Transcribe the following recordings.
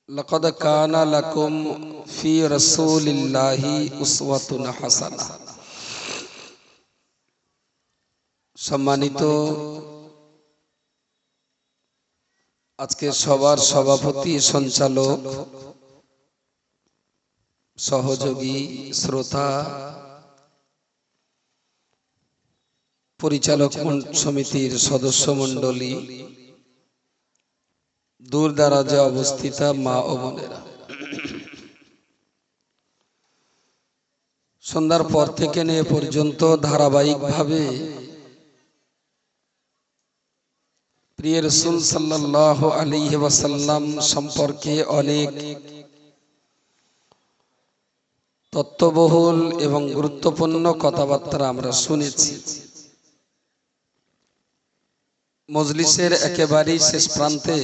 लक़द काना लकुम फी रसूलिल्लाहि उस्वतुन हासाना। सम्मानित আজকে সবার সভাপতি, সঞ্চালক, সহযোগী, শ্রোতা, পরিচালক সমিতির সদস্য মণ্ডলী, দূর দারাজে অবস্থিত মা ও বোনেরা, সন্ধ্যার পর থেকে নিয়ে পর্যন্ত ধারাবাহিকভাবে প্রিয় রাসূল সাল্লাল্লাহু আলাইহি ওয়াসাল্লাম সম্পর্কে অনেক তত্ত্ববহুল এবং গুরুত্বপূর্ণ কথাবার্তা আমরা শুনেছি। মজলিসের একেবারেই শেষ প্রান্তে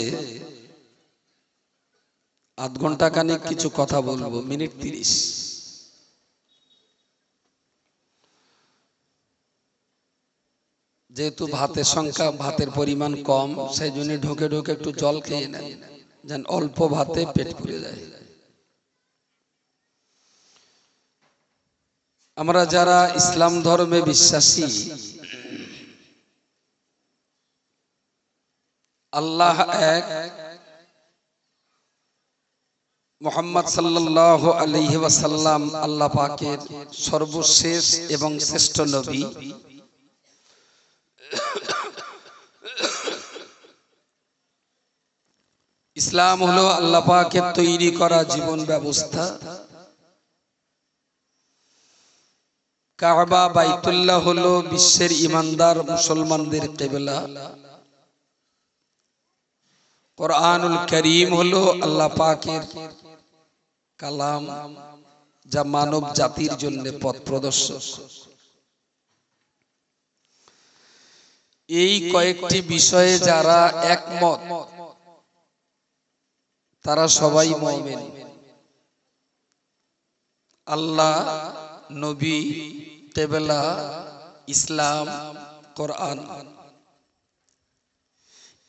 আধ ঘন্টা খানিক কিছু কথা বলবো, মিনিট 30। যেহেতু ভাতের সংখ্যা, ভাতের পরিমাণ কম, সেই জন্য ঢোকে ঢোকে একটু জল খেয়ে নেন, যেন অল্প ভাতে পেট ভরে যায়। আমরা যারা ইসলাম ধর্মে বিশ্বাসী, আল্লাহ এক, মুহাম্মদ সাল্লাল্লাহু আলাইহি ওয়াসাল্লাম আল্লাহ পাকের সর্বশেষ এবং শ্রেষ্ঠ নবী। ইসলাম হলো আল্লাহ পাকের তৈরি করা জীবন ব্যবস্থা। কাবা বাইতুল্লাহ হলো বিশ্বের ইমানদার মুসলমানদের কিবলা। কুরআনুল কারীম হলো আল্লাহ পাকের কালাম, যা মানব জাতির জন্য পথ প্রদর্শক। এই কয়েকটি বিষয়ে যারা একমত তারা সবাই মুমিন। আল্লাহ, নবী, কিবলা, ইসলাম, কোরআন,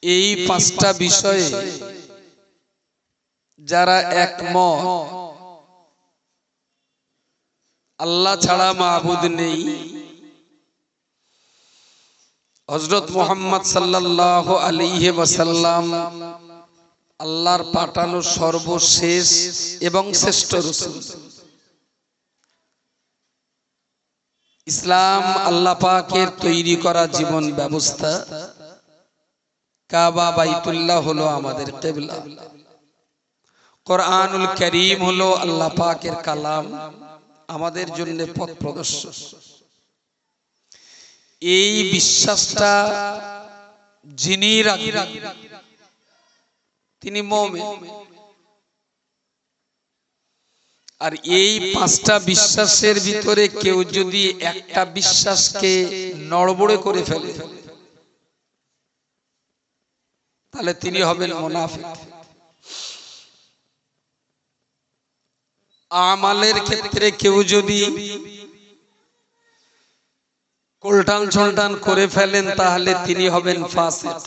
এই পাঁচটা বিষয়ে যারা একমত, আল্লাহ ছাড়া মাবুদ নেই, হযরত মুহাম্মদ সাল্লাল্লাহু আলাইহি ওয়াসাল্লাম আল্লাহর পাঠানো সর্বশেষ এবং শ্রেষ্ঠ রাসূল। ইসলাম আল্লাহ পাকের তৈরি করা জীবন ব্যবস্থা। কাবা বাইতুল্লাহ হলো আমাদের কিবলা। কুরআনুল কারীম হলো আল্লাহ পাকের কালাম, আমাদের জন্য পথ প্রদর্শক। এই বিশ্বাসটা যিনি রাখবেন তিনি মুমিন। আর এই পাঁচটা বিশ্বাসের ভিতরে কেউ যদি একটা বিশ্বাসকে নড়বড়ে করে ফেলে তাহলে তিনি হবেন মুনাফিক। আমালের ক্ষেত্রে কেউ যদি কোল্টান ছোলটান করে ফেলেন তাহলে তিনি হবেন ফাসিক।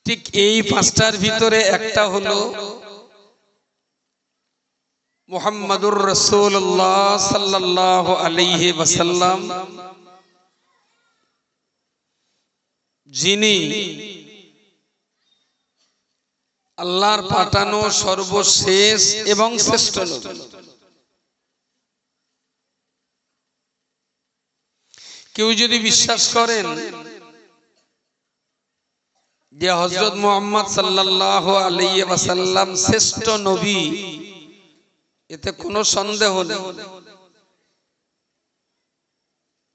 ঠিক এই পাঁচটার ভিতরে একটা হলো মুহাম্মাদুর রাসূলুল্লাহ সাল্লাল্লাহু আলাইহি ওয়াসাল্লাম, যিনি আল্লাহর পাঠানো সর্বশেষ এবং শ্রেষ্ঠ নবী। কেউ যদি বিশ্বাস করেন যে হযরত মুহাম্মদ সাল্লাল্লাহু আলাইহি ওয়াসাল্লাম শ্রেষ্ঠ নবী, এতে কোনো সন্দেহ নেই।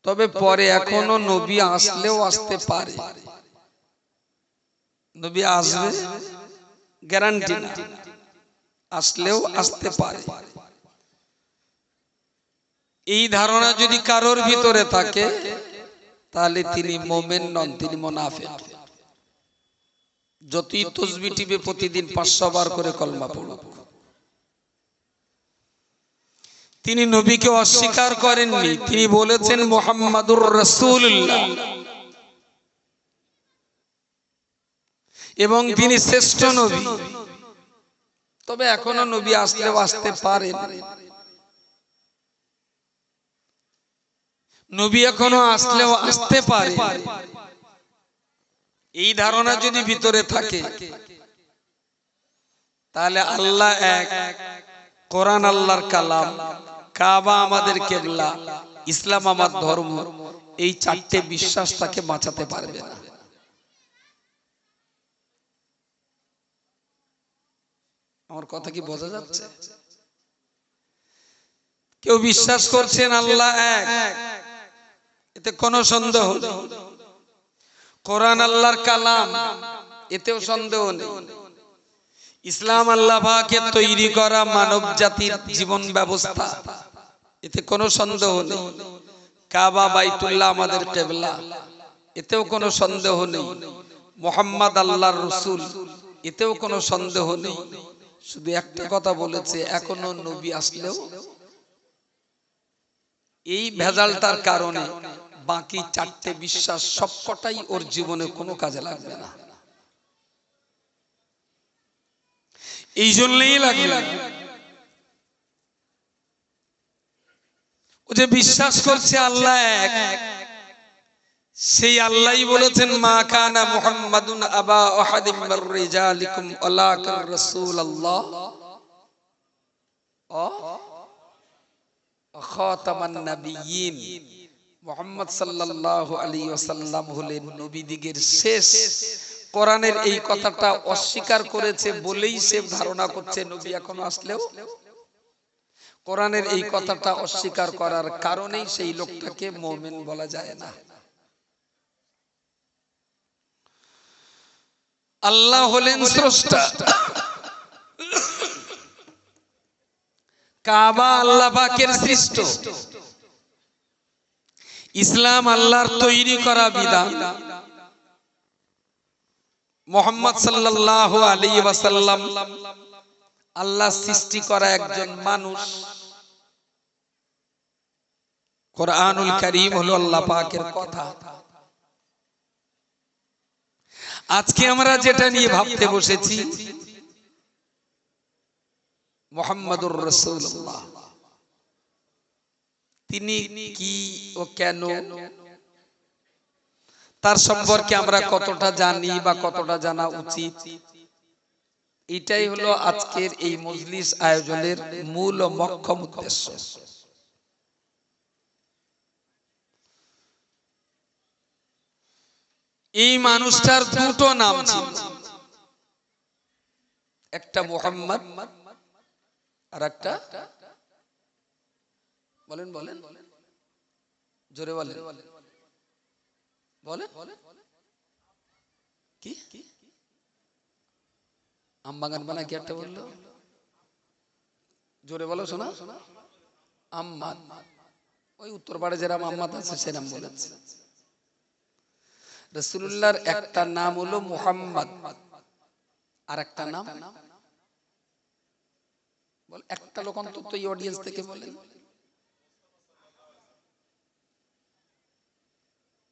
তবে পরে এখনো নবী আসলেও আসতে পারে, নবী আসবে গ্যারান্টি না, আসলেও আসতে পারে। এই ধারণা যদি কারোর ভিতরে থাকে তাহলে তিনি মুমিন নন, তিনি মুনাফিক। যতই তাসবিহ টিপে প্রতিদিন 500 বার করে কলমা পড়ুক, তিনি নবীকে অস্বীকার করেননি। তিনি বলেছেন মুহাম্মাদুর রাসূলুল্লাহ। এবং তিনি শ্রেষ্ঠ নবী। তবে এখনো নবী আসলেও আসতে পারেন, নবী এখনো আসলেও আসতে পারে। এই ধারণা যদি ভিতরে থাকে তাহলে আল্লাহ এক, কোরআন আল্লাহর কালাম, কাবা আমাদের কিবলা, ইসলাম আমার ধর্ম, এই চারটে বিশ্বাস তাকে বাঁচাতে পারবে না। আমার কথা কি বোঝা যাচ্ছে? কেউ বিশ্বাস করছেন আল্লাহ এক, এতে কোনো সন্দেহ নেই। কোরআন আল্লাহর কালাম, এতেও সন্দেহ নেই। ইসলাম আল্লাহ পাকের তৈরি করা মানব জাতির জীবন ব্যবস্থা, এতে কোনো সন্দেহ নেই। কাবা বাইতুল্লাহ আমাদের কিবলা, এতেও কোনো সন্দেহ নেই। মুহাম্মদ আল্লাহর রাসূল, এতেও কোনো সন্দেহ নেই। শুধু একটা কথা বলেছে, এখনো নবী আসলেও এই ভেজালটার কারণে বাকি চারটে বিশ্বাস সবকটাই ওর জীবনে কোনো কাজে লাগবে না। এই জন্যই লাগবে ও যে বিশ্বাস করছে আল্লাহ এক, সেই আল্লাহই বলেছেন মা কানা মুহাম্মাদুন আবা আহাদিম মির রিজালিকুম ওয়ালাকিন রাসূলুল্লাহ ওয়া খাতামান নাবিয়্যিন। মুহাম্মদ সাল্লাল্লাহু আলাইহি ওয়াসাল্লাম হলেন নবীদিগের শেষ। কোরআনের এই কথাটা অস্বীকার করেছে বলেই সে ধারণা করছে নবী এখনো আসলেও, কোরআনের এই কথাটা অস্বীকার করার কারণেই সেই লোকটাকে মুমিন বলা যায় না। আল্লাহ হলেন স্রষ্টা, কাবা আল্লাহ পাকের সৃষ্ট, ইসলাম আল্লাহর তৈরি করা বিধান, মুহাম্মদ সাল্লাল্লাহু আলাইহি ওয়াসাল্লাম আল্লাহ সৃষ্টি করা একজন মানুষ। কোরআনুল কারীম হলো আল্লাহ পাকের কথা। আজকে আমরা যেটা নিয়ে ভাবতে বসেছি মুহাম্মাদুর রাসূলুল্লাহ, তিনি কি ও কেন, তার সম্পর্কে আমরা কতটা জানি বা কতটা জানা উচিত, এটাই হলো আজকের এই মজলিস আয়োজনের মূল ও মোক্ষম উদ্দেশ্য। এই মানুষটার দুটো নাম ছিল, একটা মুহাম্মদ আর একটা বলেন বলেন জোরে বলেন বলেন কি আমবাগান বানা কি একটা বললো, জোরে বলো শোনা। আম্মাদ, ওই উত্তর পাড়ে যেরাম আম্মাদ আছে সেরাম বলেছে। রাসূলুল্লাহর একটা নাম হলো মুহাম্মদ আর একটা নাম বল, একটা লোক অন্তত এই অডিয়েন্স থেকে বলেন।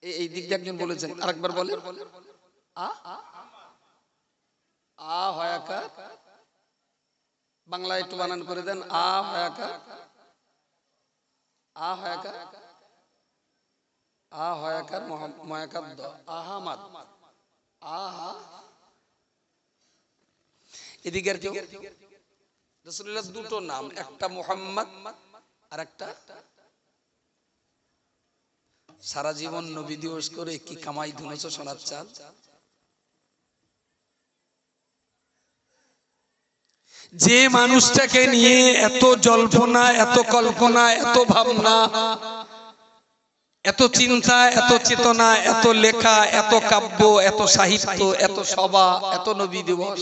এই দিক দিয়ে একজন বলেছেন, আরেকবার বলেন। আ হয়াকার, বাংলায় একটু বানান করে দেন। আ হয়াকার, আ হয়াকার, আ হয়াকার ময়াকার দ আহমদ আহা। এদিকে আর কেউ? রাসূলুল্লাহর দুটো নাম, একটা মুহাম্মদ আর একটা, সারা জীবন নবী দিবস করে কি কামাই ধুনেছো সোনার চাল। যে মানুষটাকে নিয়ে এত জল্পনা, এত কল্পনা, এত ভাবনা, এত চিন্তা, এত চেতনা, এত লেখা, এত কাব্য, এত সাহিত্য, এত সভা, এত নবী দিবস,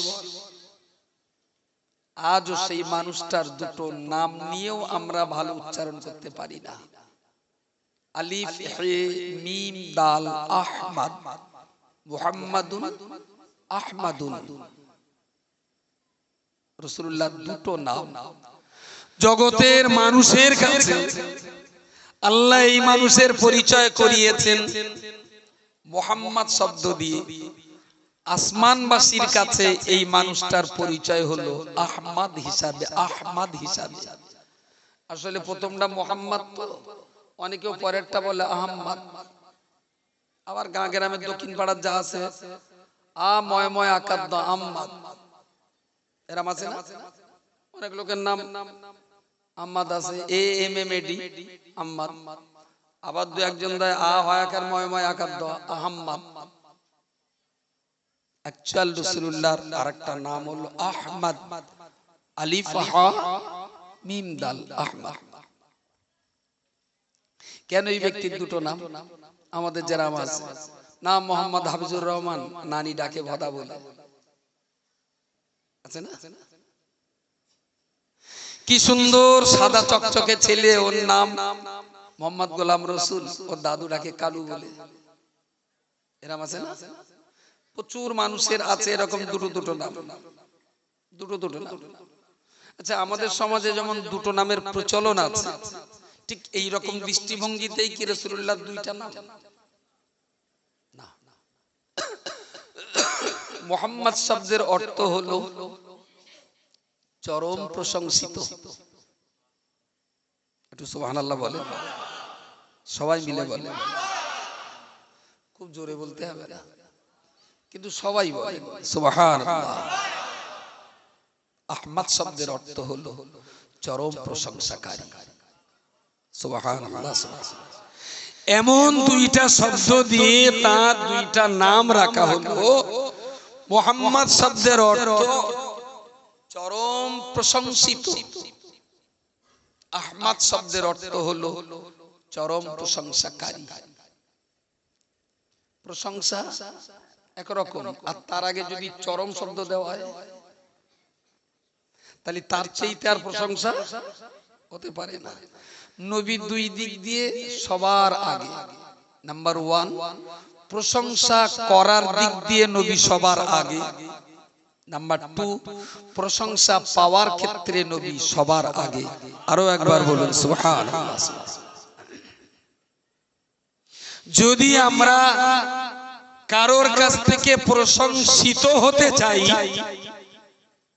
আজও সেই মানুষটার দুটো নাম নিয়েও আমরা ভালো উচ্চারণ করতে পারি না। আলিফ হে মিম দাল আহমদ, মুহাম্মাদুন আহমাদুন। রাসূলুল্লাহর দুটো নাম জগতের মানুষের কাছে আল্লাহ এই মানুষের পরিচয় করিয়েছেন মুহাম্মদ শব্দ দিয়ে, আসমানবাসীর কাছে এই মানুষটার পরিচয় হলো আহমদ হিসাবে। আহমদ হিসাবে আসলে প্রথমটা মোহাম্মদ, তো অনেকেও পরেরটা বলে আহমদ। আবার গাঁ গ্রামের দক্ষিণ পাড়ার যা আছে ময় ময় আকার আহমদ, এরম আছে না? অনেক লোকের নাম আহমদ আছে, AMMAD আহমদ। আবার দু একজন দেয় হয় আকার ময় ময় আকার আহমদ। অ্যাকচুয়াল রাসূলুল্লাহর আরেকটা নাম হলো আহমদ, আলিফ হা মিম দাল, আহমদ। কেন এই ব্যক্তির দুটো নাম? আমাদের যারা আছে নাম মোহাম্মদ হাফিজুর রহমান, নানি ডাকে ভদা বলে, আছে না? কি সুন্দর সাদা চকচকে ছেলে, ওর নাম মোহাম্মদ গোলাম রসুল, ওর দাদু ডাকে কালু বলে, এরম আছে না? প্রচুর মানুষের আছে এরকম দুটো দুটো নাম, দুটো দুটো নাম। আচ্ছা, আমাদের সমাজে যেমন দুটো নামের প্রচলন আছে, ঠিক এই রকম দৃষ্টিভঙ্গিতেই কি রাসূলুল্লাহর দুইটা নাম? না। মুহাম্মদ শব্দের অর্থ হলো চরম প্রশংসিত। একটু সুবহানাল্লাহ বলে, সবাই মিলে বলে, খুব জোরে বলতে হবে না, কিন্তু সবাই বলে সুবহানাল্লাহ। আহমদ শব্দের অর্থ হলো চরম প্রশংসাকারী। সুবহানাল্লাহ। এমন দুইটা শব্দ দিয়ে তার দুইটা নাম রাখা হলো। মুহাম্মদ শব্দের অর্থ চরম প্রশংসিত, আহমদ শব্দের অর্থ হলো চরম প্রশংসাকারী। প্রশংসা একরকম, আর তার আগে যদি চরম শব্দ দেওয়া হয় তাহলে তার চাইতে আর প্রশংসা হতে পারে না। নবী দুই দিক দিয়ে সবার আগে। নাম্বার 1, প্রশংসা করার দিক দিয়ে নবী সবার আগে। নাম্বার 2, প্রশংসা পাওয়ার ক্ষেত্রে নবী সবার আগে। আরো একবার বলুন সুবহানাল্লাহ। যদি আমরা কারোর কাছ থেকে প্রশংসিত হতে চাই,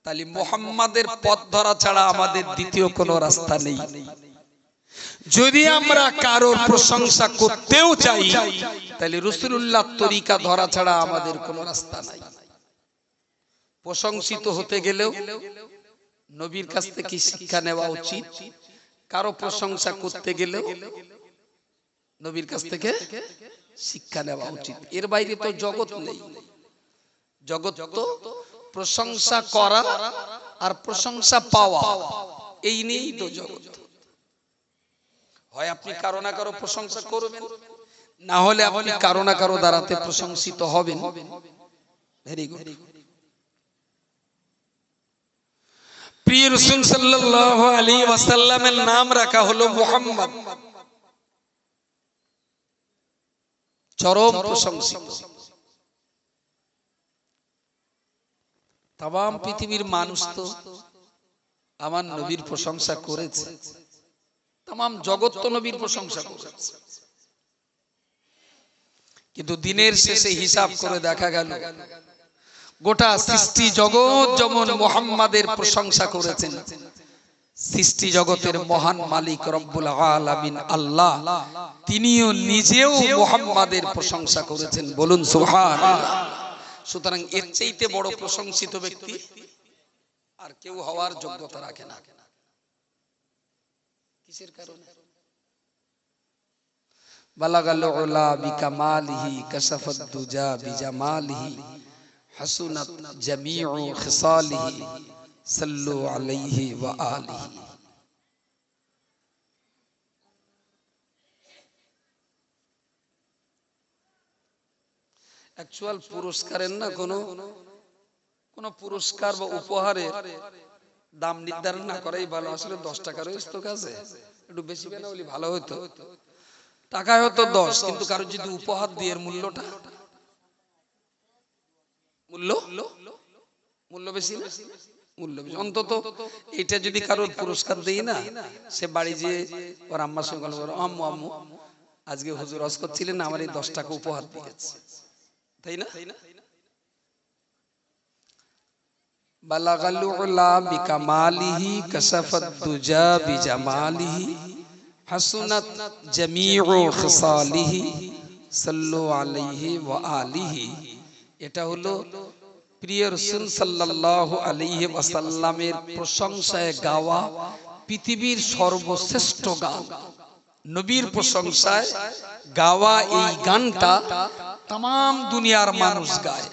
তাহলে মুহাম্মাদের পথ ধরা ছাড়া আমাদের দ্বিতীয় কোনো রাস্তা নেই। যদি আমরা কারোর প্রশংসা করতেও চাই, তাহলে রাসূলুল্লাহর তরিকা ধরা ছাড়া আমাদের কোনো রাস্তা নাই। প্রশংসিত হতে গেলেও নবীর কাছ থেকে শিক্ষা নেওয়া উচিত, কারো প্রশংসা করতে গেলেও নবীর কাছ থেকে শিক্ষা নেওয়া উচিত। এর বাইরে তো জগৎ নেই। জগৎ তো প্রশংসা করা আর প্রশংসা পাওয়া, এই নিয়েই তো জগৎ। হয় আপনি কারো না কারো প্রশংসা করবেন, না হলে আপনি কারো না কারো দ্বারাতে প্রশংসিত হবেন। Very good. প্রিয় রাসূল সাল্লাল্লাহু আলাইহি ওয়াসাল্লামের নাম রাখা হলো মুহাম্মদ, চরম প্রশংসিত। তাম পৃথিবীর মানুষ তো আমার নবীর প্রশংসা করেছে, তাম জগৎ তো নবীর প্রশংসা করেছে। কিন্তু দিনের শেষে হিসাব করে দেখা গেল গোটা সৃষ্টি জগৎ যেমন মুহাম্মাদের প্রশংসা করেছেন, সৃষ্টি জগতের মহান মালিক রব্বুল আলামিন আল্লাহ, তিনিও নিজেও মুহাম্মাদের প্রশংসা করেছেন। বলুন সুবহানাল্লাহ। সুতরাং এর চাইতে বড় প্রশংসিত ব্যক্তি আর কেউ হওয়ার যোগ্যতা রাখে না। কিসের কারণে? বালাগাল উলা বিকামালিহি কাশাফাদ দুজা বিজামালিহি হাসুনাত জামিউ খিসালিহি সাল্লু আলাইহি ওয়া আলিহি। অ্যাকচুয়াল পুরস্কারের না কোন পুরস্কার বা উপহারের দাম নির্ধারণ না করাই ভালো। আসলে 10 টাকা রয়েছে তো কাছে, একটু বেশি কেনা হলে ভালো হতো। টাকা হয়তো 10, কিন্তু কারো যদি উপহার দিয়ে মূল্যটা মূল্য বেশি না, মূল্য বেশি। অন্তত এটা যদি কারোর পুরস্কার দেই না, সে বাড়ি যেয়ে ওর আম্মার সঙ্গে বলে, আম্মু আম্মু আজকে হুজুর ওয়াজ করছিলেন, আমার এই 10 টাকা উপহার দিয়েছে, তাই না? বালাগাল উলা বিকামালিহি কাশাফাত দুজা বিজামালিহি হাসুনাত জামিউ খিসালিহি সাল্লু আলাইহি ওয়া আলিহি। এটা হলো প্রিয় রাসূল সাল্লাল্লাহু আলাইহি ওয়াসাল্লামের প্রশংসায় গাওয়া পৃথিবীর সর্বশ্রেষ্ঠ গান। নবীর প্রশংসায় গাওয়া এই গানটা तमाम দুনিয়ার মানুষ গায়।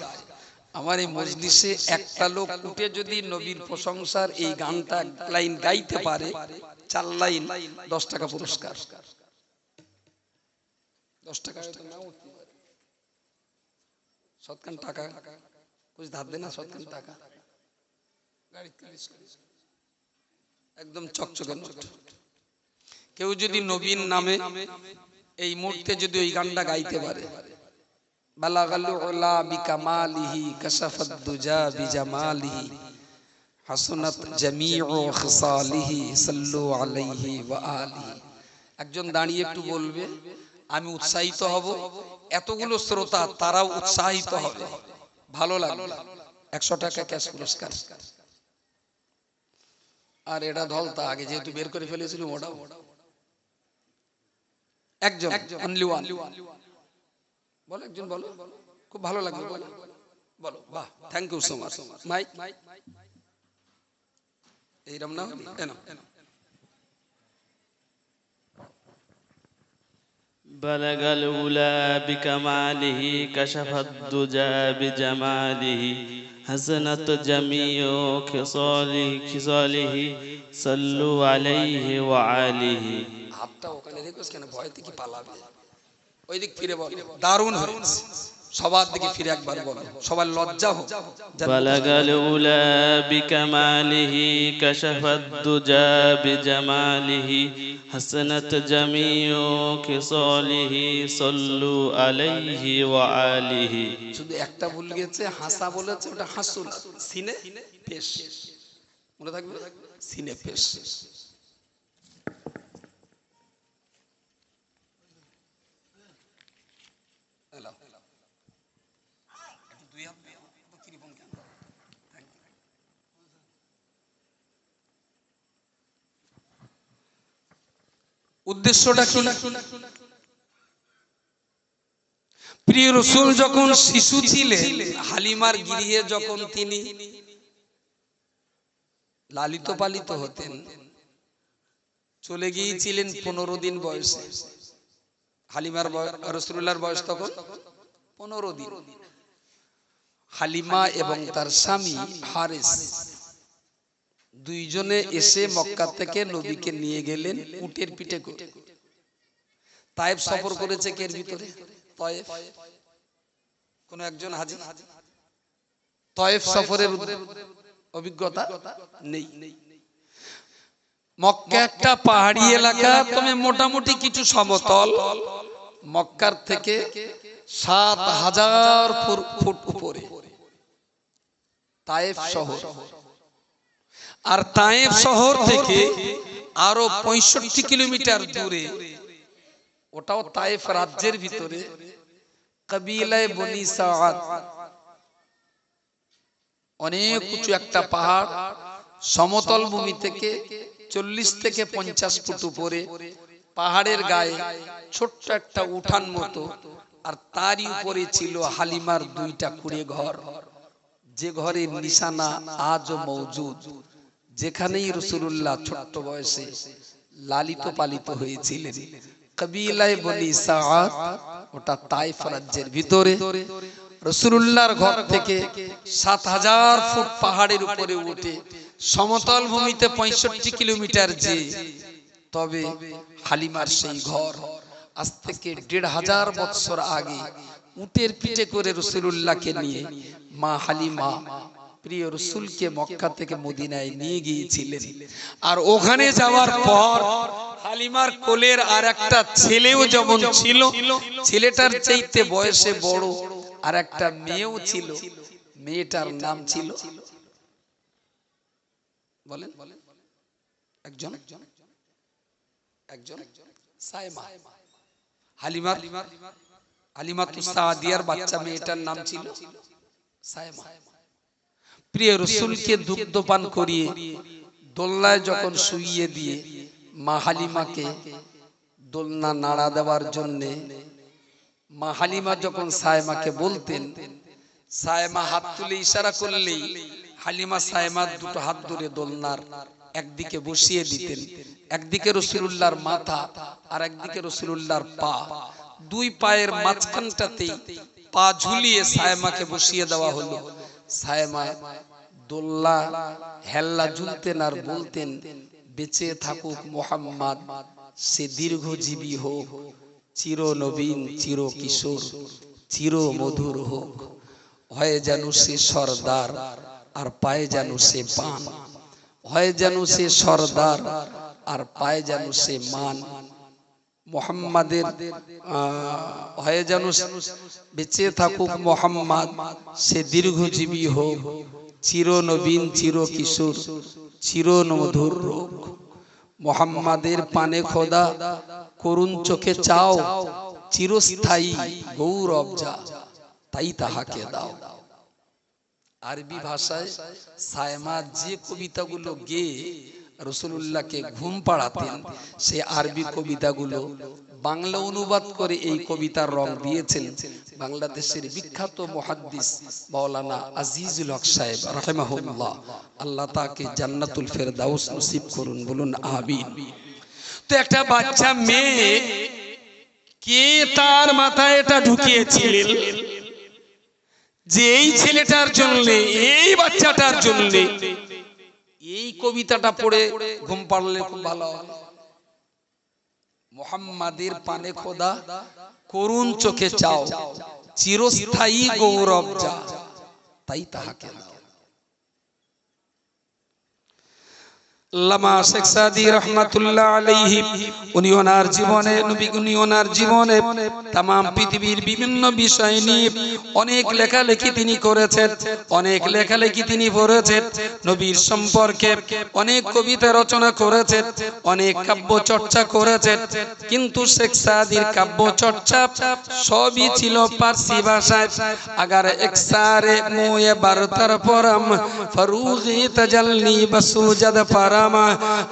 আমার এই মজলিসে একটা লোক উঠে যদি নবীর প্রশংসার এই গানটা এক লাইন গাইতে পারে, 4 লাইন, 10 টাকা পুরস্কার। 10 টাকা না উঠতে পারে, সৎকান টাকা कुछ ধার দেনা, সৎকান টাকা গাড়িতে একদম চকচকে নোট। কেউ যদি নবীর নামে এই মুহূর্তে যদি ওই গানটা গাইতে পারে, বালাগাল উলা বিকামালিহি কাশাফাত দুজা বিজামালিহি হাসনাত জামিউ খিসালিহি সাল্লু আলাইহি ওয়া আলিহি। একজন দাঁড়িয়ে একটু বলবে, আমি উৎসাহিত হব, এতগুলো শ্রোতা তারাও উৎসাহিত হবে, ভালো লাগবে। 100 টাকা ক্যাশ পুরস্কার। আর এটা ধলতা আগে যেহেতু বের করে ফেলেছিল ওটাও একজন, অনলি ওয়ান। বলো একজন, বলো, খুব ভালো লাগবে, বলো বলো। বাহ, thank you so much. Mike এইরকম না, এনো بلغ الأولى بكماله كشف الدجى بجماله حسنت جميع خصاله صلوا عليه وعليه। হাতটা ওখানে রেখোস কেন, ভয়তে কি পালাবে? ওই দিক ফিরে বল, দারুণ হয়েছে। সবার দিকে ফিরে একবার বল, সবার লজ্জা হোক। بلغ الأولى بكماله كشف الدجى بجماله حسنت جميع خصاله صلوا عليه وآله। শুধু একটা ভুল গেছে, হাসা বলেছে, ওটা হাসুল, সিনে পেশ মনে থাকবে, সিনে পেশ। উদ্দেশ্যটা কি? প্রিয় রাসূল যখন শিশু ছিলেন, হালিমার গৃহে যখন তিনি লালিত পালিত হতেন, চলে গিয়েছিলেন 15 দিন বয়সে। হালিমার রাসূলুল্লাহর বয়স তখন 15 দিন। হালিমা এবং তার স্বামী হারিস দুইজনে এসে মক্কা থেকে নবীকে নিয়ে গেলেন উটের পিঠে করে। তায়েফ সফর করেছে কের ভিতরে? তায়েফ। কোন একজন হাজী তায়েফ সফরের অভিজ্ঞতা নেই। মক্কা একটা পাহাড়ি এলাকা, তবে মোটামুটি কিছু সমতল। মক্কার থেকে 7000 ফুট উপরে তায়েফ শহর। আর তায়েফ শহর থেকে আরো 65 কিলোমিটার দূরে, ওটাও তায়েফ রাজ্যের ভিতরে, কবিলায়ে বনি সাআদ, অনেক উঁচু একটা পাহাড়। সমতল ভূমি থেকে 40 থেকে 50 ফুট উপরে পাহাড়ের গায়ে ছোট্ট একটা উঠান মতো, আর তারই উপরে ছিল হালিমার 2টা কুঁড়ে ঘর, যে ঘরের নিশানা আজও মওজুদ, যেখানেই রাসূলুল্লাহ ছোট্ট বয়সে লালিত পালিত হয়েছিলেন। কবিলায়ে বনি সাআদ, ওটা তায়েফ রাজ্যের ভিতরে। রাসূলুল্লাহর ঘর থেকে 7000 ফুট পাহাড়ের উপরে উঠে সমতল ভূমিতে 65 কিলোমিটার যে, তবে হালিমার সেই ঘর আজ থেকে 1500 বছর আগে উটের পিঠে করে রাসূলুল্লাহকে নিয়ে মা হালিমা প্রিয় রাসূলকে মক্কা থেকে মদিনায় নিয়ে গিয়েছিলেন। আর ওখানে যাওয়ার পর হালিমার কোলের আর একটা ছেলেও যেমন ছিল, ছেলেটার চাইতে বয়সে বড় আর একটা মেয়েও ছিল। মেয়েটার নাম ছিল, বলেন একজন সায়মা। হালিমাতুস সাদিয়ার বাচ্চা মেয়েটার নাম ছিল সায়মা। প্রিয় রসুলকে দুগ্ধ পান করিয়ে দোলনায় যখন শুইয়ে দিয়ে মা হালিমাকে দোলনা নাড়া দেওয়ার জন্যে মা হালিমা যখন সায়মাকে বলতেন, সায়মা হাত তুলে ইশারা করলেই হালিমা সায়মার দুটো হাত ধরে দোলনার একদিকে বসিয়ে দিতেন। একদিকে রাসূলুল্লাহর মাথা আর একদিকে রাসূলুল্লাহর পা, দুই পায়ের মাঝখানটাতেই পা ঝুলিয়ে সায়মাকে বসিয়ে দেওয়া হলো। সায়মা দোলনা হেল্লা ঝুলতেন আর বলতেন, বেঁচে থাকুক মুহাম্মদ, সে দীর্ঘজীবী হোক, চির নবীন, চির কিশোর, চির মধুর হোক, হয় যেন সে সরদার আর পায়ে যেন সে পান, হয় যেন সে সরদার আর পায়ে যেন সে মান। মুহাম্মাদের হয় যেন বেঁচে থাকুক মুহাম্মদ, সে দীর্ঘজীবী হোক, চির নবীন, চির কিশোর, চির মধুর হোক। মুহাম্মাদের পানে খোদা করুণ চোখে চাও, চিরস্থায়ী গৌরব যা, তাই তাহাকে দাও। আরবি ভাষায় সায়মা যে কবিতাগুলো গেয়ে রাসূলুল্লাহকে ঘুম পাড়াতেন, সেই আরবি কবিতাগুলো বাংলা অনুবাদ করে এই কবিতার রং দিয়েছেন বাংলাদেশের বিখ্যাত মুহাদ্দিস মাওলানা আজিজুল হক সাহেব রাহিমাহুল্লাহ। আল্লাহ তাকে জান্নাতুল ফেরদাউস নসিব করুন, বলুন আমিন। তো একটা বাচ্চা মেয়ে কে তার মাথায় এটা ঢুকিয়েছিলেন যে এই ছেলেটার জন্য, এই বাচ্চাটার জন্য এই কবিতাটা পড়ে ঘুম পাড়লে খুব ভালো হয়। মুহাম্মাদের পানে খোদা করুণ চোখে চাও, চিরস্থায়ী গৌরব যা, তাই তাহাকে দাও। আল্লামা শেখ সাদী রহমাতুল্লাহ আলাইহি উনি ওনার জীবনে, উনি ওনার জীবনে तमाम পৃথিবীর বিভিন্ন বিষয় নিয়ে অনেক লেখালেখি তিনি করেছেন, অনেক লেখালেখি তিনি পড়েছেন, নবীর সম্পর্কে অনেক কবিতা রচনা করেছেন, অনেক কাব্য চর্চা করেছেন। কিন্তু শেখ সাদীর কাব্য চর্চা সবই ছিল পারসি ভাষায়। আগার একসারে মোয়ে বারতার পরম ফরুগি তাজাল্লি বসুজাদ পারা।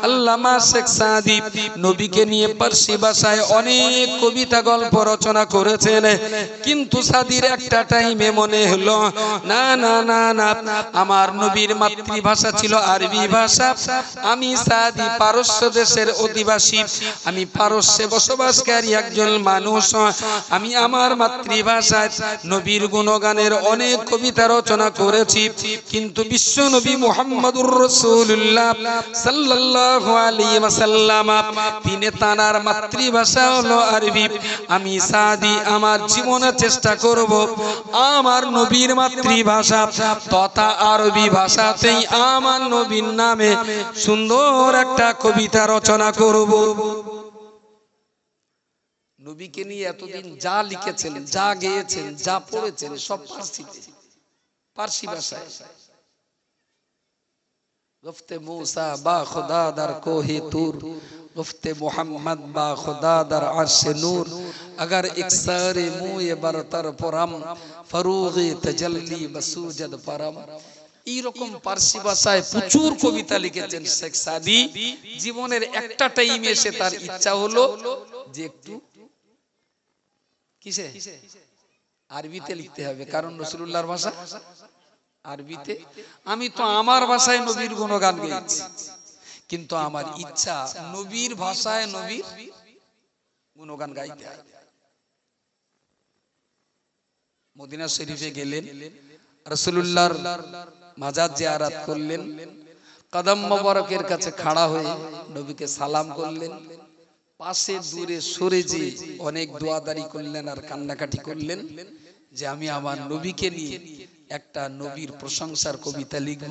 আল্লামা শেখ সাদী নবীকে নিয়ে পারসি ভাষায় অনেক কবিতা গল্প রচনা করেছেন। কিন্তু সাদীর একটা টাইমে মনে হলো, না না না না, আমার নবীর মাতৃভাষা ছিল আরবি ভাষা, আমি সাদী পারস্য দেশের অধিবাসী, আমি পারস্যে বসবাসকারী একজন মানুষ, আমি আমার মাতৃভাষায় নবীর গুণগানের অনেক কবিতা রচনা করেছি। কিন্তু বিশ্ব নবী মুহাম্মদুর রাসূলুল্লাহ সাল্লাল্লাহু আলাইহি ওয়াসাল্লাম, তিনি তার মাতৃভাষা হলো আরবি। আমি সাদী আমার জীবনে চেষ্টা করব আমার নবীর মাতৃভাষা তথা আরবি ভাষাতেই আমার নবীর নামে সুন্দর একটা কবিতা রচনা করব। নবীকে নিয়ে এতদিন যা লিখেছেন, যা গেয়েছেন, যা পড়েছেন সব পারসিতে, পারসি ভাষায়। গফতে মুসা বা খুদা দার কোহে তুর, গফতে মুহাম্মদ বা খুদা দার আরশে নূর, अगर इक्सारे मुए बरतर परम फरूगे तजल्ली बसूजद परम। এই রকম পারসি ভাষায় প্রচুর কবিতা লিখেছেন শেখ সাদী। জীবনের একটা টাইমে এসে তার ইচ্ছা হলো যে একটু কিসে আরবিতে লিখতে হবে, কারণ রাসূলুল্লাহর ভাষা আরবিতে। আমি তো আমার ভাষায় নবীর গুণগান গেয়েছি, কিন্তু আমার ইচ্ছা নবীর ভাষায় নবীর গুণগান গাইতে হবে। মদিনা শরীফে গেলেন, রাসূলুল্লাহর মাজার জিয়ারত করলেন, কদম মোবারকের কাছে খাড়া হয়ে নবীকে সালাম করলেন, পাশে দূরে সরে যে অনেক দোয়াদারি করলেন আর কান্নাকাটি করলেন যে আমি আমার নবীকে নিয়ে একটা নবীর প্রশংসার কবিতা লিখব,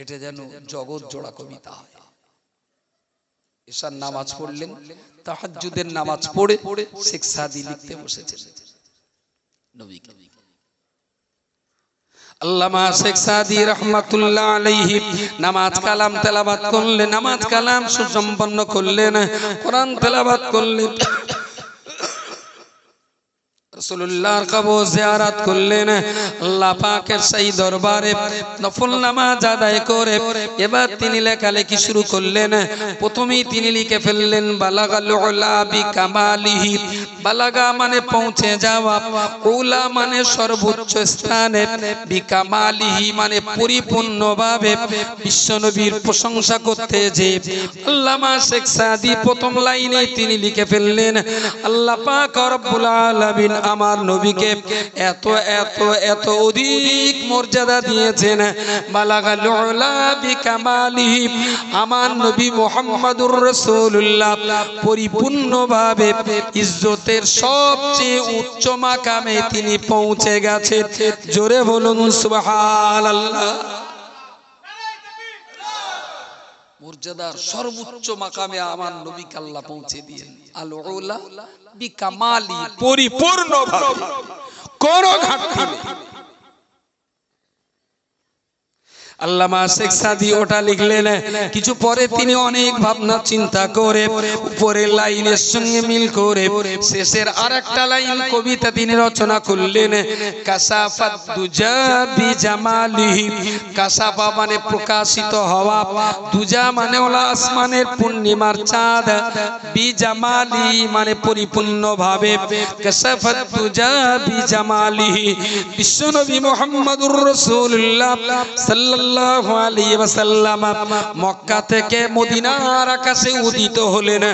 এটা যেন জগৎ জোড়া কবিতা হয়। এশার নামাজ পড়লেন, তাহাজ্জুদের নামাজ পড়ে শেখ সাদী লিখতে বসেছেন নবীকে। আল্লামা শেখ সাদী রাহমাতুল্লাহ আলাইহি নামাজ কালাম তেলাওয়াত করলেন, নামাজ কালাম সুসম্পন্ন করলেন, কোরআন তেলাওয়াত করলেন। রাসূলুল্লাহর কবর জিয়ারত করলেন। আল্লাহ পাকের সেই দরবারে নফল নামাজ আদায় করে এবার তিনি লেখালেখি শুরু করলেন। প্রথমেই তিনি লিখে ফেললেন বালাগাল উলা বিকামালিহি। বালাগা মানে পৌঁছে যাওয়া, উলা মানে সর্বোচ্চ স্থানে, বিকামালিহি মানে পরিপূর্ণভাবে বিশ্বনবীর প্রশংসা করতে যে আল্লামা শেখ সাদি প্রথম লাইনে তিনি লিখে ফেললেন আল্লাহ পাক রব্বুল আলামিন আমার নবীকে এত এত এত অধিক মর্যাদা দিয়েছেন। বালাগাল উলা বিকামালিহি, আমার নবী মুহাম্মদুর রাসূলুল্লাহ পরিপূর্ণভাবে ইজ্জতের সবচেয়ে উচ্চ মাকামে তিনি পৌঁছে গেছেন। জোরে বলুন সুবহানাল্লাহ। মর্যাদার সর্বোচ্চ মাকামে আমার নবীকে আল্লাহ পৌঁছে দিয়েন। আল উলা বিকামালি, পরিপূর্ণভাবে, কোনো ঘাটতি নেই। আল্লামা শেখ সাদি ওটা লিখলেন। কিছু পরে তিনি অনেক ভাবনা চিন্তা করে উপরের লাইনের সঙ্গে মিল করে শেষের আরেকটা লাইন কবিতা তিনি রচনা করলেন। কাসাফাত দুজা বিজামালিহি। কাসাফা মানে প্রকাশিত হওয়া, দুজা মানে হলো আসমানের পূর্ণিমার চাঁদ, বিজামালি মানে পরিপূর্ণভাবে। কাসাফাত দুজা বিজামালিহি। বিশ্বনবী মুহাম্মদুর রাসূলুল্লাহ সাল্লাল্লাহু আলাইহি ওয়াসাল্লাম মক্কা থেকে মদিনার আকাশে উদিত হলেন।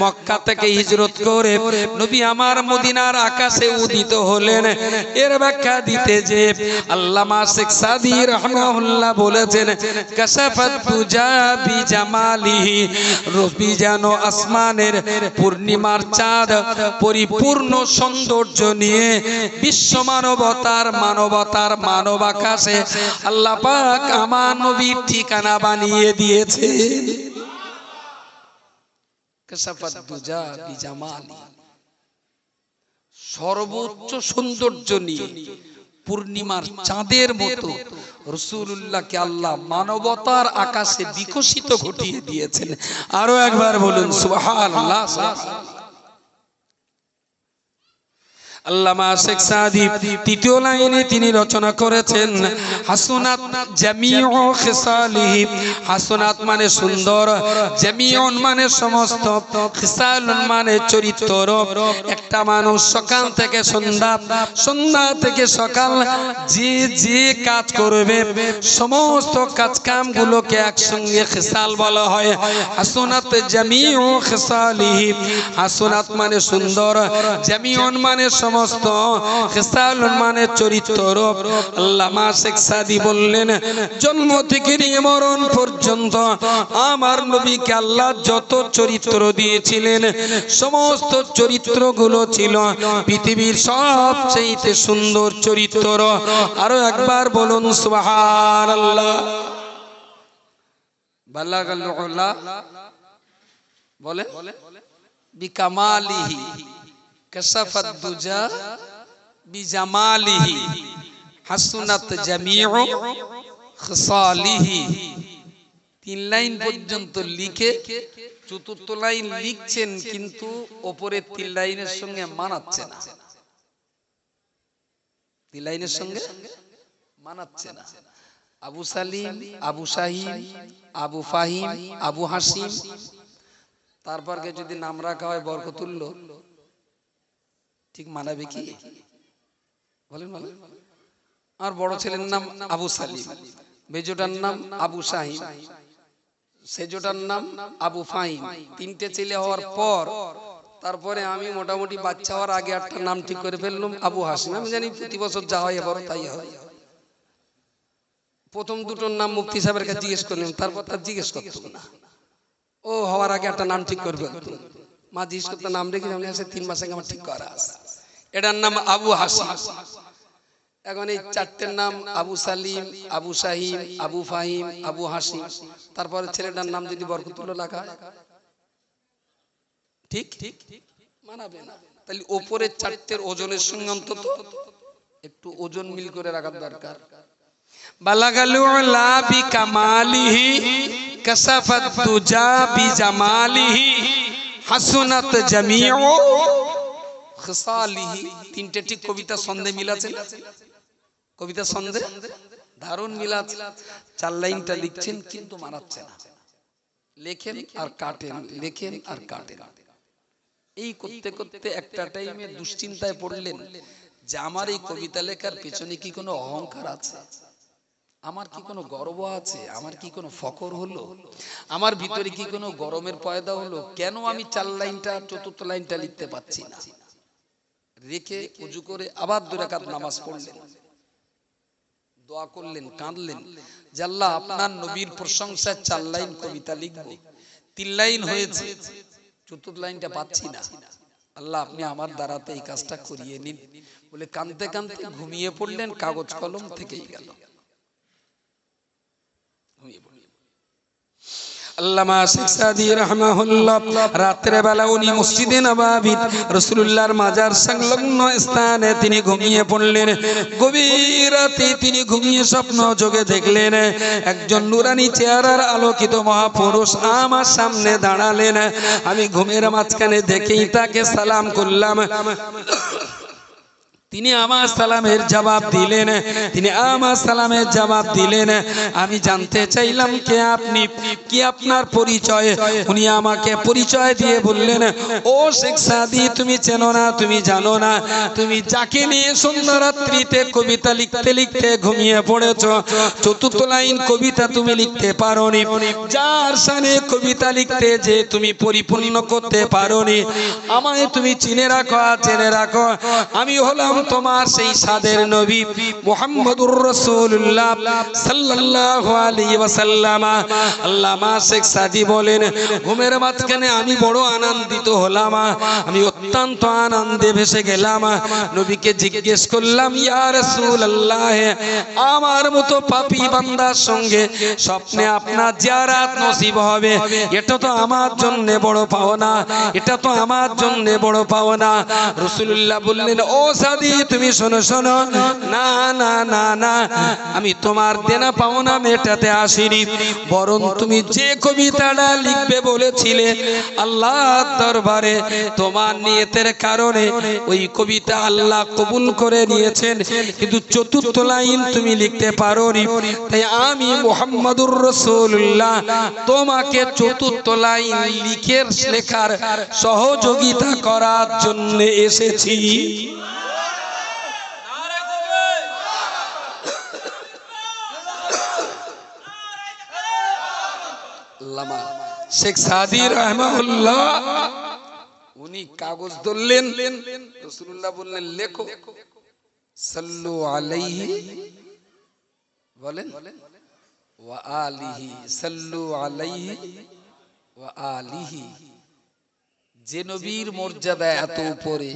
মক্কা থেকে হিজরত করে নবী আমার মদিনার আকাশে উদিত হলেন। এর ব্যাখ্যা দিতে যে আল্লামা শেখ সাদি রাহমাহুল্লাহ বলেছেন কাশাফাত দুজা বিজামালিহি। রবি যেন আসমানের পূর্ণিমার চাঁদ পরিপূর্ণ সৌন্দর্য নিয়ে বিশ্ব মানবতার মানব আকাশে আল্লাহ পাক আমার নবীর ঠিকানা বানিয়ে দিয়েছে। কাশাফাত দুজা বিজামালি, সর্বোচ্চ সৌন্দর্য নিয়ে পূর্ণিমার চাঁদের মতো রাসূলুল্লাহকে আল্লাহ মানবতার আকাশে বিকশিত ঘটিয়ে দিয়েছেন। আরো একবার বলুন সুবহানাল্লাহ। আল্লামা শেখ সাদি তৃতীয় লাইনে তিনি রচনা করেছেন হাসনাত জামিউ খিসালিহি। হাসনাত মানে সুন্দর, জামিউন মানে সমস্ত, খিসালুন মানে চরিত্র। একটা মানুষ সকাল থেকে সন্ধ্যা, সন্ধ্যা থেকে সকাল যে যে কাজ করবে সমস্ত কাজ কামগুলোকে একসঙ্গে খিসাল বলা হয়। হাসনাত জামিউ খিসালিহি। হাসনাত মানে সুন্দর, জামিউন মানে সমস্ত, খিসালুন মানে চরিত্র। আল্লামা শেখ সাদি বললেন জন্ম থেকে নিয়ে মরণ পর্যন্ত আমার নবীকে আল্লাহ যত চরিত্র দিয়েছিলেন সমস্ত চরিত্রগুলো ছিল পৃথিবীর সবচেয়ে সুন্দর চরিত্র। আরো একবার বলুন সুবহানাল্লাহ। বালাগাল উলা বলে বিকামালিহি। কাশাফাত দুজা বিজামালিহি। হাসনাত জামিউ খিসালিহি। তিন লাইন পর্যন্ত লিখে চতুর্থ লাইন লিখছেন কিন্তু উপরের তিন লাইনের সঙ্গে মানাচ্ছে না। তিন লাইনের সঙ্গে মানাচ্ছে না। আবু সালিম, আবু শাহিম, আবু ফাহিম, আবু হাসিম, তারপরকে যদি নাম রাখা হয় বরকতুল্লাহ, ঠিক মানাবে কি বলেন? বলেন। আর বড় ছেলের নাম আবু সালিম, মেজোটার নাম আবু শাহিম, সেজোটার নাম আবু ফাহিম। তিনটে ছেলে হওয়ার পর তারপরে আমি মোটামুটি বাচ্চা হওয়ার আগে একটা নাম ঠিক করে ফেললাম আবু হাসিম। আমি জানি প্রতি বছর যা হয় এবার তাই হয়। প্রথম দুটোর নাম মুফতি সাহেবের কাছে জিজ্ঞেস করলাম, তারপর তার জিজ্ঞেস করতাম না। ও হওয়ার আগে একটা নাম ঠিক করে ফেলতাম। মা জিজ্ঞেস করতে নাম রেখে 3 মাস আগে আমার ঠিক করা আছে। এটার নাম আবু হাসিম। এখন এই চারটের নাম আবু সালিম, আবু শাহিম, আবু ফাহিম, আবু হাসিম। তারপরে ছেলেটার নাম যদি বরকতুল্লাহ লেখা ঠিক মানাবে না। তাহলে ওপরের চারটের ওজনের সঙ্গে অন্তত একটু ওজন মিল করে রাখার দরকার। বালাগাল উলা বিকামালিহি। কাশাফাত দুজা বিজামালিহি। হাসনাত জামিউ খিসালিহি, তিনটে ঠিক কবিতা ছন্দে মিল আছে না? কবিতা ছন্দে দারুণ মিল আছে। 4 লাইনটা লিখছেন কিন্তু মানাচ্ছে না, লেখেন আর কাটেন, লেখেন আর কাটেন। এই করতে করতে একটা টাইমে দুশ্চিন্তায় পড়লেন যে আমার এই কবিতা লেখার পেছনে কি কোনো অহংকার আছে, আমার কি কোনো গর্ব আছে, আমার কি কোনো ফখর হলো, আমার ভিতরে কি কোনো গরমের পয়দা হলো, কেন আমি 4 লাইনটা 4র্থ লাইনটা লিখতে পাচ্ছি না। রেখে উজু করে আবার 2 রাকাত নামাজ পড়লেন, দোয়া করলেন, কাঁদলেন যে আল্লাহ আপনার নবীর প্রশংসায় 4 লাইন কবিতা লিখব, 3 লাইন হয়েছে, 4র্থ লাইনটা পাচ্ছি না, আল্লাহ আপনি আমার দ্বারাতে এই কাজটা করিয়ে নিন বলে কাঁদতে কাঁদতে ঘুমিয়ে পড়লেন। কাগজ কলম থেকেই গেল, ঘুমিয়ে পড়লেন। আল্লামা শেখ সাদি রাহমাহুল্লাহ রাতের বেলা উনি মসজিদে নববী রাসূলুল্লাহর মাজার সংলগ্ন স্থানে তিনি ঘুমিয়ে পড়লেন। গভীর রাতে তিনি ঘুমিয়ে স্বপ্ন যোগে দেখলেন একজন নুরানি চেহারার আলোকিত মহাপুরুষ আমার সামনে দাঁড়ালেন। আমি ঘুমের মাঝখানে দেখেই তাকে সালাম করলাম, তিনি আমার সালামের জবাব দিলেন, তিনি আমার সালামের জবাব দিলেন। আমি জানতে চাইলাম কে আপনি, কি আপনার পরিচয়? উনি আমাকে পরিচয় দিয়ে বললেন, ও শেখ সাদি তুমি চেনো না, তুমি জানো না, তুমি যাকে নিয়ে সন্ধ্যা রাত্রিতে কবিতা লিখতে লিখতে ঘুমিয়ে পড়েছ, 4র্থ লাইন কবিতা তুমি লিখতে পারোনি, যার শানে কবিতা লিখতে যে তুমি পরিপূর্ণ করতে পারোনি, আমায় তুমি চিনে রাখো, জেনে রাখো, আমি হলাম তোমার সেই সাদের নবী মুহাম্মদুর রাসূলুল্লাহ সাল্লাল্লাহু আলাইহি ওয়াসাল্লাম। আল্লামা শেখ সাদি বলেন, ঘুমের মাঝখানে আমি বড় আনন্দিত হলাম, আমি অত্যন্ত আনন্দে ভেসে গেলাম। নবীকে জিজ্ঞেস করলাম, ইয়া রাসূলুল্লাহ আমার মতো পাপী বান্দার সঙ্গে স্বপ্নে আপনার জিয়ারত নসিব হবে, এটা তো আমার জন্য বড় পাওনা, এটা তো আমার জন্য বড় পাওনা। রাসূলুল্লাহ বললেন, ও সাদি তুমি শোনো শোনো, না না না না, আমি তোমার দেনা পাওনা মেটাতে আসিনি, বরং তুমি যে কবিতাটা লিখবে বলেছিলে আল্লাহর দরবারে তোমার নিয়তের কারণে ওই কবিতা আল্লাহ কবুল করে নিয়েছেন, কিন্তু 4র্থ লাইন তুমি লিখতে পারোনি, তাই আমি মুহাম্মদুর রাসূলুল্লাহ তোমাকে 4র্থ লাইন লেখার সহযোগিতা করার জন্য এসেছি। আল্লামা শেখ সাদি রাহমাহুল্লাহ উনি কাগজ ধরলেন, রাসূলুল্লাহ বললেন লেখো, সাল্লু আলাইহি বলেন ওয়া আলিহি, সাল্লু আলাইহি ওয়া আলিহি। যে নবীর মর্যাদা এত উপরে,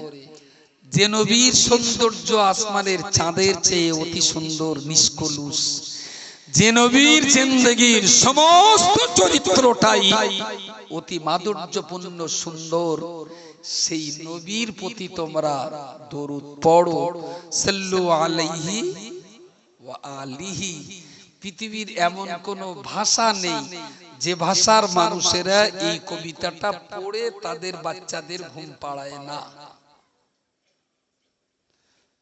যে নবীর সৌন্দর্য আসমানের চাঁদের চেয়ে অতি সুন্দর নিষ্কলুষ, যে নবীর জিন্দেগীর সমস্ত চরিত্রটাই অতি মাধুর্যপূর্ণ সুন্দর, সেই নবীর প্রতি তোমরা দরুদ পড়ো, সাল্লু আলাইহি ওয়া আলিহি। পৃথিবীর এমন কোন ভাষা নেই যে ভাষার মানুষেরা এই কবিতাটা পড়ে তাদের বাচ্চাদের ঘুম পাড়ায় না।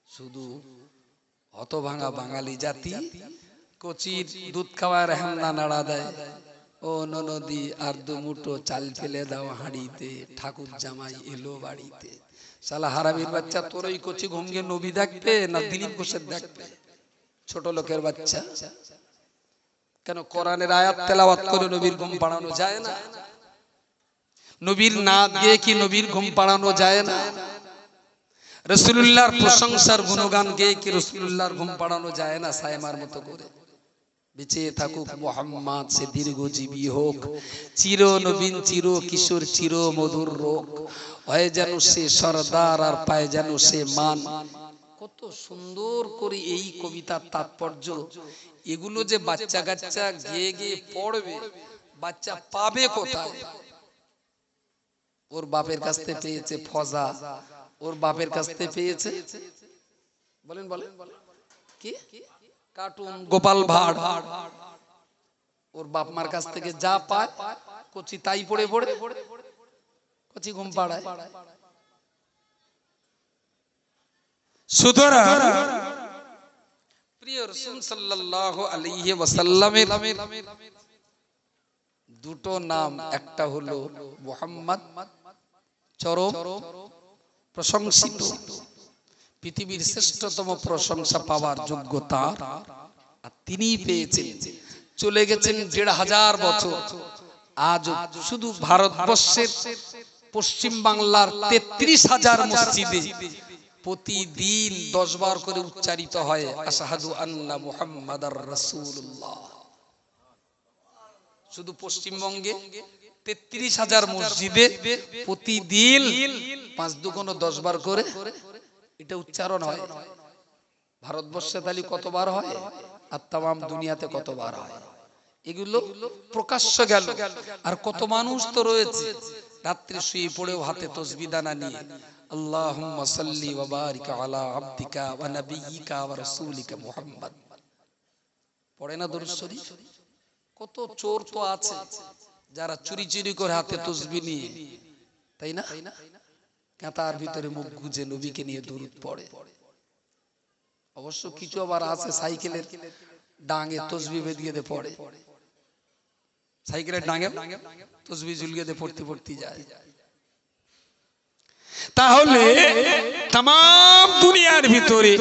শুধু হতভাঙা বাঙালি জাতি কচির দুধ খাওয়ার হেমনা নাড়া দেয়, ও ননদি আর 2 মুঠো চাল ফেলে দাও হাঁড়িতে, ঠাকুর জামাই এলো বাড়িতে। শালা হারামির বাচ্চা, তোর ওই কচি ঘুমকে নবী দেখবে না দিলীপ ঘোষের দেখবে? ছোট লোকের বাচ্চা, কেন কোরআনের আয়াত তেলাওয়াত করে নবীর ঘুম পাড়ানো যায় না? নবীর নাত গিয়ে কি নবীর ঘুম পাড়ানো যায় না? রাসূলুল্লাহর প্রশংসার গুণগান গেয়ে কি রাসূলুল্লাহর ঘুম পাড়ানো যায় না? সায়মার মতো করে বেঁচে থাকুক মুহাম্মদ, সে দীর্ঘজীবী হোক, চির নবীন চির কিশোর চির মধুর রোগ, হয় যেন সে সরদার আর পায় যেন সে মান। কত সুন্দর করে এই কবিতার তাৎপর্য, এগুলো যে বাচ্চা কাচ্চা গিয়ে গিয়ে পড়বে, বাচ্চা পাবে কোথায়? ওর বাপের কাছ থেকে পেয়েছে ফজা, ওর বাপের কাছ থেকে পেয়েছে বলেন বলেন কি কার্টুন, গোপাল ভাঁড়, ওর বাপ মার কাছ থেকে যা পায় কচি তাই পড়ে পড়ে কচি ঘুম পাড়ায়। সুতরাং প্রিয় রাসূল সাল্লাল্লাহু আলাইহি ওয়াসাল্লামের দুটো নাম, একটা হলো মুহাম্মদ, চরম প্রশংসিত, পৃথিবীর শ্রেষ্ঠতম প্রশংসা পাওয়ার যোগ্যতা আর তিনি পেয়েছেন। চলে গেছেন ১৫০০ বছর, আজ শুধু ভারতবর্ষের পশ্চিম বাংলার ৩৩,০০০ মসজিদে প্রতিদিন ১০ বার করে উচ্চারিত হয় আশহাদু আন্না মুহাম্মাদার রাসূলুল্লাহ। শুধু পশ্চিমবঙ্গে ৩৩,০০০ মসজিদে প্রতিদিন ৫ দুগুণ ১০ বার করে এটা উচ্চারণ হয়। ভারতবর্ষে তাহলে কতবার হয় আর তাম দুনিয়াতে কতবার হয়? এগুলো প্রকাশ্য গেল। আর কত মানুষ তো রয়েছে রাত্রে শুয়ে পড়েও হাতে তসবিহ দানা নিয়ে আল্লাহুম্মা সাল্লি ওয়া বারিক আলা আবদিকা ওয়া নাবিয়িকা ওয়া রাসূলিকা মুহাম্মদ পড়ে না দরুদ শরীফ? কত চোর তো আছে যারা চুরি চুরি করে হাতে তসবিহ নিয়ে, তাই না, কাঁথার ভিতরে মুখ গুজে নবীকে নিয়ে দরুদ পড়ে। অবশ্য কিছু আবার আছে সাইকেলের ডাঙে তসবিহ বেঁধিয়ে দিয়ে পড়ে, সাইকেলের ডাঙে তসবিহ ঝুলিয়ে দিয়ে পড়তে পড়তে যায়। তাহলে তাম দুনিয়ার ভিতরে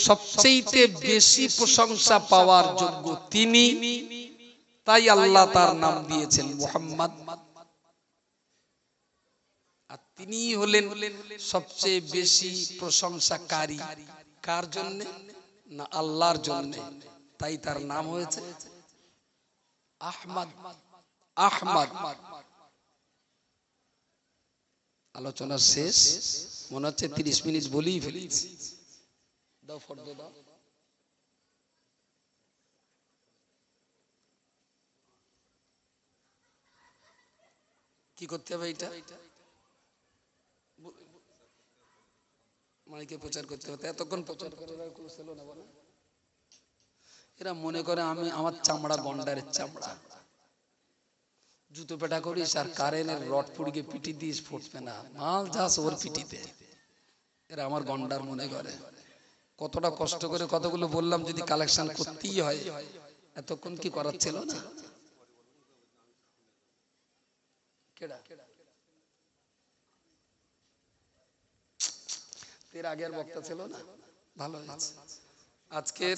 সবচেয়ে বেশি প্রশংসা পাওয়ার যোগ্য তিনি, তাই আল্লাহ তার নাম দিয়েছেন মুহাম্মদ। আর তিনি হলেন সবচেয়ে বেশি প্রশংসাকারী। কার জন্য? না আল্লাহর জন্য। তাই তার নাম হয়েছে আহমদ। আহমদ। আলোচনা শেষ, মনে হচ্ছে ৩০ মিনিট বলেই ফেলেছি। দাও ফর্দ দাও। কি করতে হবে? এটা মাইকে প্রচার করতে হবে। এতক্ষণ প্রচার করে না বলে এরা মনে করে আমি আমার চামড়া গন্ডারের চামড়া, জুতো পেটা করিস আর কারেন্টের রড পুড়িয়ে পিটি দিস, ফুটবে না, মাল যাস ওর পিটিতে। এরা আমার গন্ডার মনে করে। কতটা কষ্ট করে কতগুলো বললাম, যদি কালেকশন করতেই হয় এতক্ষণ কি করার ছিল না? কেডা এর আগের বক্তা ছিল না? ভালো হয়েছে। আজকের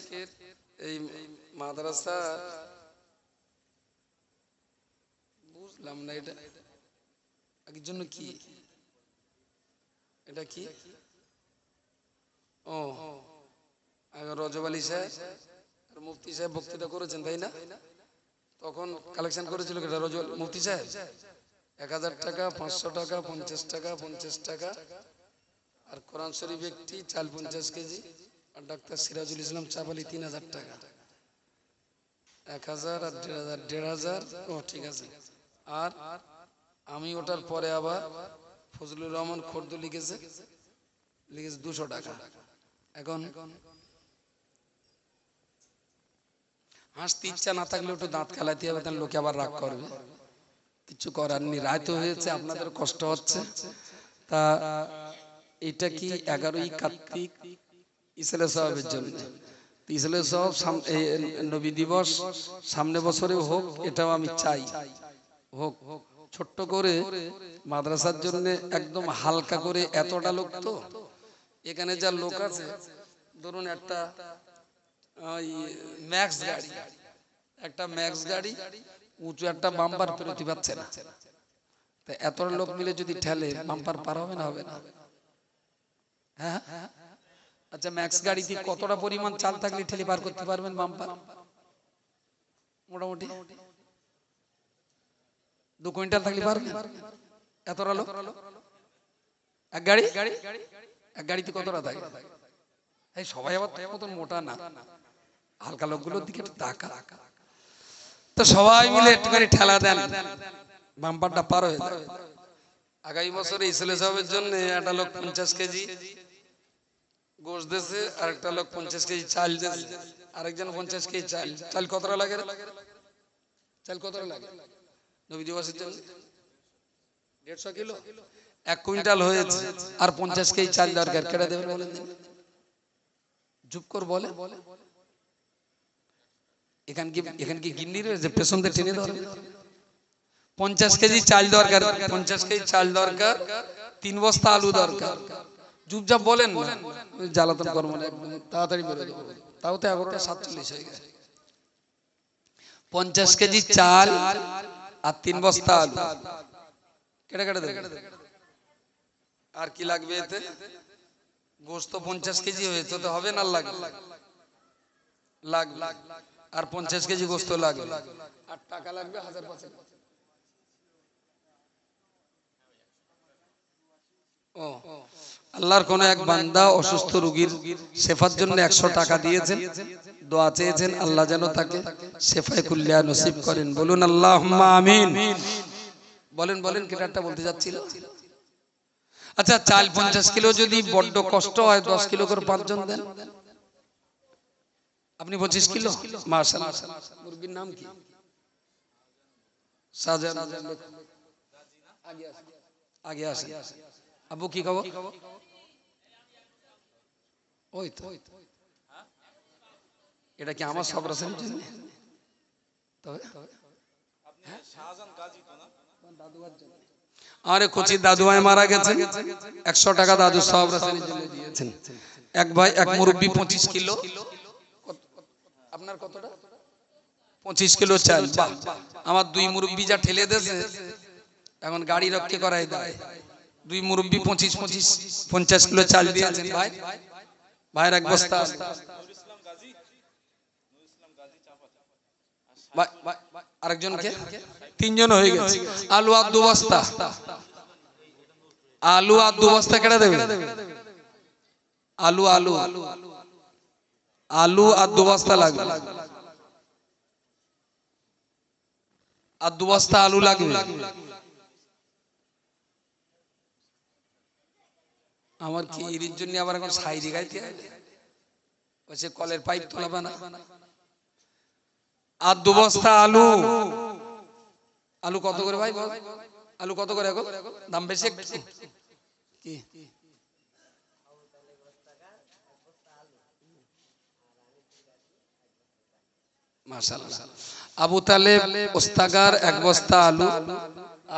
এই মাদ্রাসা বুঝলাম না এটা আগের জন্য কি, এটা কি? ও আগে রজব আলী সাহেব আর মুফতি সাহেব বক্তৃতা করেছেন, তাই না? তখন কালেকশন করেছিল রজব মুফতি সাহেব ১,০০০ টাকা, ৫০০ টাকা, ৫০ টাকা, ৫০ টাকা। আর কোরআন শরীফ একটি, চাল ৫০ কেজি। আর ডাক্তার সিরাজুল ইসলাম চাপালি ৩,০০০ টাকা। ১,০০০ আর ১,৫০০, ১,৫০০। ও ঠিক আছে। আর আমি ওটার পরে আবার ফজলুর রহমান খর্দ লিখেছে ২০০ টাকা। এখন হাসতে ইচ্ছা না থাকলে একটু দাঁত খেলাতে হবে, তাহলে লোকে আবার রাগ করবে। কিছু করার নেই, রায় তো হয়েছে, আপনাদের কষ্ট হচ্ছে। তা এটা কি ১১ই কার্তিক ইসলে সাহেবের জন্য। ইসলে সাহেব নবী দিবস সামনে বছরে হোক, এটাও আমি চাই হোক। ছোট্ট করে মাদ্রাসার জন্য একদম হালকা করে। এতটা লোক তো এখানে যা লোক আছে, ধরুন একটা ম্যাক্স গাড়ি, একটা ম্যাক্স গাড়ি উঁচু একটা বাম্পার পেরোতে পারছে না। তা এতটা লোক মিলে যদি ঠেলে বাম্পার পার হবে না? হবে না? হ্যাঁ। আচ্ছা, ম্যাক্স গাড়িতে কতটা পরিমাণ চাল থাকলে ঠেলে পার করতে পারবেন বাম্পার? মোটামুটি 2 কুইন্টাল থাকলে পারবেন? এতটা লোক এক গাড়ি, এক গাড়িতে কতটা থাকে? এই সবাই আবার মতন মোটা না, হালকা লোকগুলোর দিকে তাকা। তো সবাই মিলে একটু করে ঠেলা দেন, বাম্পারটা পার হয়ে যায়। আগামী বছরে ইসলে সাহেবের জন্য একটা লোক 50 কেজি গোশ দিয়েছে, আর একটা লোক 50 কেজি চাল দিয়েছে, আরেকজন 50 কেজি চাল। চাল কতটা লাগে? চাল কতটা লাগে নবী দিবসের জন্য? 150 কিলো, 1 কুইন্টাল হয়েছে। আর 50 কেজি চাল দরকার, কেটে দেবেন বলেন? চুপ কর বলে এখান কি গিন্নি রয়েছে পেছন দিয়ে টেনে ধরে 50 কেজি চাল দরকার 50 কেজি চাল দরকার 3 বস্তা আলু দরকার চুপচাপ বলেন না জ্বালাতন করবো না একদম তাড়াতাড়ি বেরো দেবো তাও তো 11:47 হয়ে গেছে 50 কেজি চাল আর 3 বস্তা আলু কেটে কেটে দেবে আর কি লাগবে এতে গোশত 50 কেজি হয়েছে তো হবে না লাগবে আর 50 কেজি গোশত লাগবে আর টাকা লাগবে 1000 ও আল্লাহর কোন এক বান্দা অসুস্থ রোগীর শেফার জন্য 100 টাকা দিয়েছেন দোয়া চেয়েছেন আল্লাহ যেন তাকে শেফায়ে কুল্লিয়া নসিব করেন বলুন আল্লাহুম্মা আমিন বলেন কেটারটা বলতে যাচ্ছিল আচ্ছা চাল 50 কিলো যদি বড্ড কষ্ট হয় 10 কিলো করে 5 জন দেন আপনি 25 কিলো মাশাআল্লাহ মুরগির নাম কি শাহজাহান আগে আসেন আবু কি খবর ওই তো এটা কি আমার সব রাসের জন্য তবে আরে কোচি দাদু ভাই মারা গেছে 100 টাকা দাদু সব রাসের জন্য দিয়েছেন এক ভাই এক মুরব্বি 25 কিলো আপনার কতটা 25 কিলো চাল আমার দুই মুরব্বি যা ঠেলে দেছে এখন গাড়ি রক্ষে করাই দেয় দুই মুরব্বি 50 কিলো চাল দিয়েছেন ভাইয়ের এক বস্তা আরেকজনকে 3 জন হয়ে গেছে আলু আর 2 বস্তা কেটে দেবে আলু আর 2 বস্তা লাগবে আর 2 বস্তা আলু লাগবে আমার কি এর জন্য আবার এখন সাইরি গাইতে হবে ওই কলের পাইপ তোলাবে না আর 2 বস্তা আলু কত করে ভাই বল আলু কত করে এখন দাম বেশি একটু কি মাশাআল্লাহ আবু তালেব ওস্তাগার 1 বস্তা আলু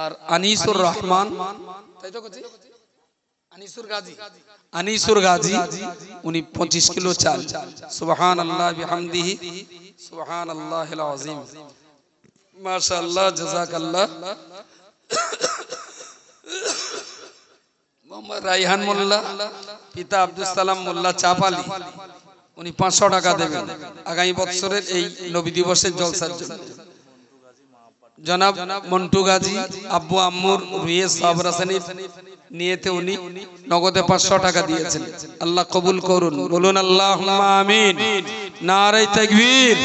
আর আনিসুর রহমান তাই তো কইছি আনিসুর গাজী উনি 25 কিলো চাল সুবহানাল্লাহ বিহামদিহি সুবহানাল্লাহিল আযীম মাশাআল্লাহ জাযাকাল্লাহ মোহাম্মদ রাইহান মোল্লা পিতা আব্দুল সালাম মোল্লা চাপালি উনি 500 টাকা দেবেন আগামী বছরের এই নবী দিবসের জলসার জন্য জনাব মন্টু গাজী আব্বু আম্মুর রুয়ে সাবর হাসানির নিয়েতে উনি নগদে 500 টাকা দিয়েছেন আল্লাহ কবুল করুন বলুন আল্লাহুম্মা আমিন নারে তাকবীর